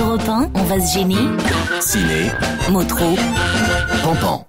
Europe 1, on va se gêner. Ciné, Motro. Pampan.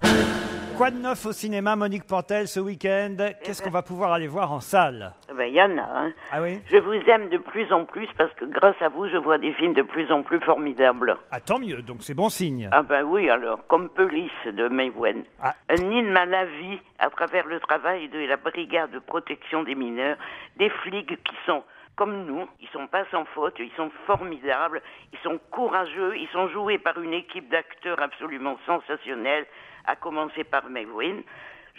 Quoi de neuf au cinéma, Monique Pantel, ce week-end? Qu'est-ce qu'on va pouvoir aller voir en salle? Il y en a. Hein. Ah oui? Je vous aime de plus en plus parce que grâce à vous, je vois des films de plus en plus formidables. Ah, tant mieux, donc c'est bon signe. Ah ben oui, alors, comme Police de Maywen. Ah. Un hymne à la vie à travers le travail de la brigade de protection des mineurs, des flics qui sont comme nous, ils sont pas sans faute, ils sont formidables, ils sont courageux, ils sont joués par une équipe d'acteurs absolument sensationnelle, à commencer par Maywen,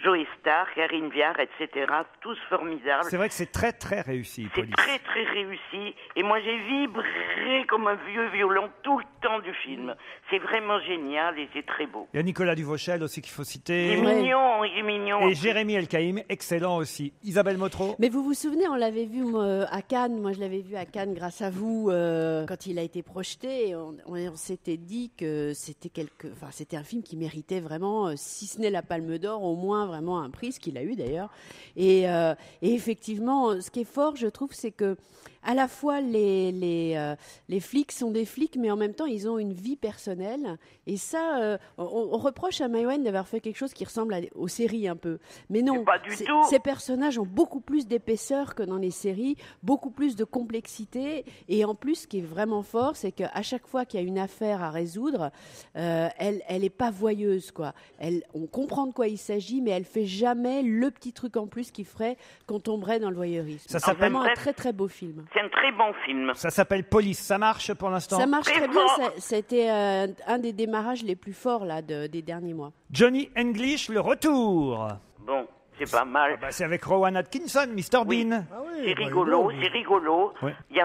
Joey Starr, Karine Viard, etc. Tous formidables. C'est vrai que c'est très très réussi, C'est Police. très très réussi. Et moi j'ai vibré comme un vieux violon tout le temps du film. C'est vraiment génial et c'est très beau. Il y a Nicolas Duvauchel aussi qu'il faut citer. Il est mignon, il est mignon. Et Jérémy Elkaïm, excellent aussi. Isabelle Motro. Mais vous vous souvenez, on l'avait vu à Cannes. Moi, je l'avais vu à Cannes grâce à vous quand il a été projeté. Et on s'était dit que c'était un film qui méritait vraiment, si ce n'est la Palme d'Or, au moins vraiment un prix, ce qu'il a eu d'ailleurs. Et effectivement, ce qui est fort, je trouve, c'est que à la fois les flics sont des flics, mais en même temps ils ont une vie personnelle. Et ça, on reproche à Maywen d'avoir fait quelque chose qui ressemble aux séries un peu. Mais non, pas du tout. Ces personnages ont beaucoup plus d'épaisseur que dans les séries, beaucoup plus de complexité. Et en plus, ce qui est vraiment fort, c'est qu'à chaque fois qu'il y a une affaire à résoudre, elle est pas voyeuse, quoi. On comprend de quoi il s'agit, mais elle fait jamais le petit truc en plus qui ferait qu'on tomberait dans le voyeurisme. Ça C'est s'appelle- vraiment un très très beau film. C'est un très bon film. Ça s'appelle Police. Ça marche pour l'instant? Ça marche Très très bien. fort. C'était un des démarrages les plus forts là, des derniers mois. Johnny English, le retour. Bon, c'est pas mal. Bah, c'est avec Rowan Atkinson, Mr. Oui. Bean. C'est rigolo, c'est rigolo. Ouais. Il y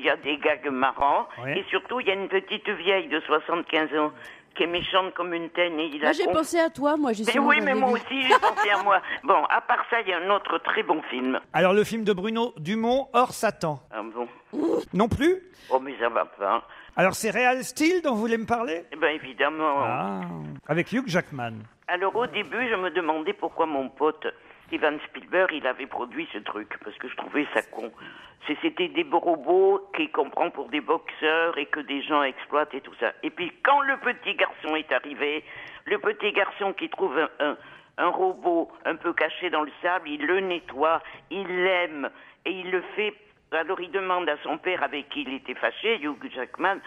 a des gags marrants. Ouais. Et surtout, il y a une petite vieille de 75 ans qui est méchante comme une tenne. Et Moi, j'ai pensé à toi, moi, Mais justement. oui, quand mais je l'ai moi vu. aussi, j'ai pensé à moi. Bon, à part ça, il y a un autre très bon film. Alors, le film de Bruno Dumont, Hors Satan. Ah bon? Non plus? Oh, mais ça va pas. Alors, c'est Real Steel dont vous voulez me parler? Eh ben, évidemment. Ah, avec Hugh Jackman. Alors, au début, je me demandais pourquoi mon pote Steven Spielberg, il avait produit ce truc, parce que je trouvais ça con. C'était des robots qu'il comprend pour des boxeurs et que des gens exploitent et tout ça. Et puis, quand le petit garçon est arrivé, le petit garçon qui trouve un robot un peu caché dans le sable, il le nettoie, il l'aime, et il le fait. Alors, il demande à son père avec qui il était fâché, Hugh Jackman,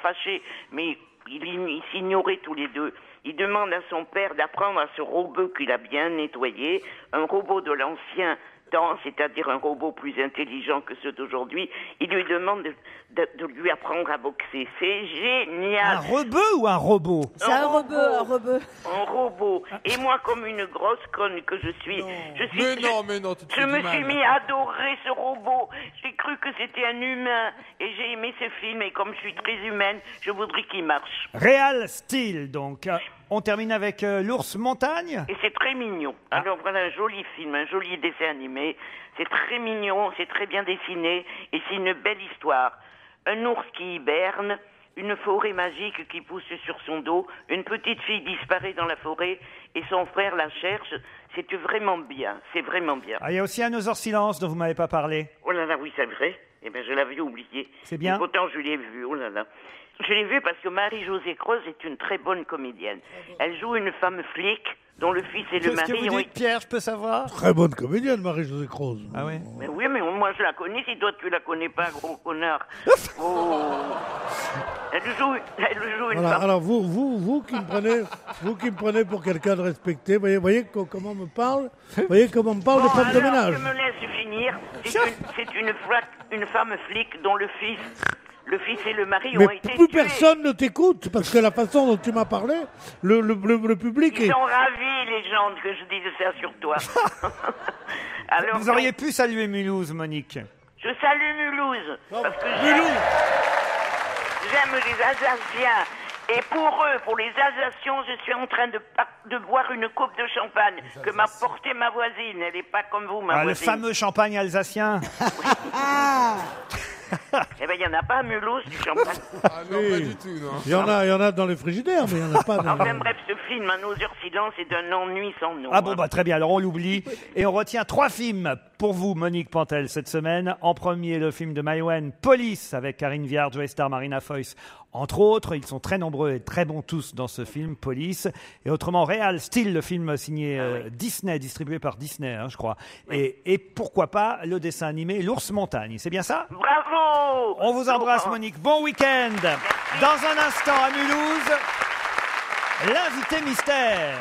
fâché, mais ils s'ignoraient tous les deux. Il demande à son père d'apprendre à ce robot qu'il a bien nettoyé, un robot de l'ancien temps, c'est-à-dire un robot plus intelligent que ceux d'aujourd'hui. Il lui demande de lui apprendre à boxer. C'est génial. Un rebeu ou un robot? C'est un rebeu. Un robot. Et moi, comme une grosse conne que je suis, je me suis mis à adorer ce robot. J'ai cru que c'était un humain et j'ai aimé ce film. Et comme je suis très humaine, je voudrais qu'il marche. Real Steel, donc. On termine avec l'ours montagne. Et c'est très mignon. Alors voilà un joli film, un joli dessin animé. C'est très mignon, c'est très bien dessiné et c'est une belle histoire. Un ours qui hiberne, une forêt magique qui pousse sur son dos, une petite fille disparaît dans la forêt et son frère la cherche. C'est vraiment bien, c'est vraiment bien. Ah, il y a aussi un Aux heures silence dont vous m'avez pas parlé. Oh là là, oui, c'est vrai. Eh bien, je l'avais oublié. C'est bien. Et pourtant, je l'ai vu, oh là là. Je l'ai vu parce que Marie-Josée Croze est une très bonne comédienne. Elle joue une femme flic dont le fils et le Qu'est-ce que mari vous ont dites, Pierre, je peux savoir? Très bonne comédienne, Marie-Josée Croze. Ah oui. Mais oui, mais moi je la connais, si toi tu la connais pas, gros connard. Oh. Elle joue une Voilà, femme. alors vous qui me prenez pour quelqu'un de respecté, voyez comment on me parle, voyez comment on me parle de femme de alors, ménage. je me laisse finir. C'est une femme flic dont le fils et le mari ont Mais été plus tués. personne ne t'écoute, parce que la façon dont tu m'as parlé, le public Ils est... sont ravis, les gens, que je dise ça sur toi. Alors, Vous auriez pu saluer Mulhouse, Monique. je salue Mulhouse, parce que j'aime les Alsaciens. Et pour les Alsaciens, je suis en train de boire une coupe de champagne que m'a portée ma voisine. Elle n'est pas comme vous, ma Le voisine. fameux champagne alsacien. Eh ben, il n'y en a pas à Mulhouse, du champagne. Ah non, Oui. pas du tout, non. Il y en a dans les frigidaires, mais il n'y en a pas dans Enfin, bref, ce film, Un aux heures silence, est d'un ennui sans nom. Ah bon, bah très bien, alors on l'oublie. Et on retient 3 films pour vous, Monique Pantel, cette semaine. En premier, le film de Maïwenn, Police, avec Karine Viard, Joe Star, Marina Foïs, entre autres. Ils sont très nombreux et très bons tous dans ce film, Police. Et autrement, Real Steel, le film signé Disney, distribué par Disney, hein, je crois. Et pourquoi pas le dessin animé L'Ours Montagne. C'est bien ça? Bravo! On vous embrasse, Laurent. Monique. Bon week-end. Dans un instant à Mulhouse, l'invité mystère.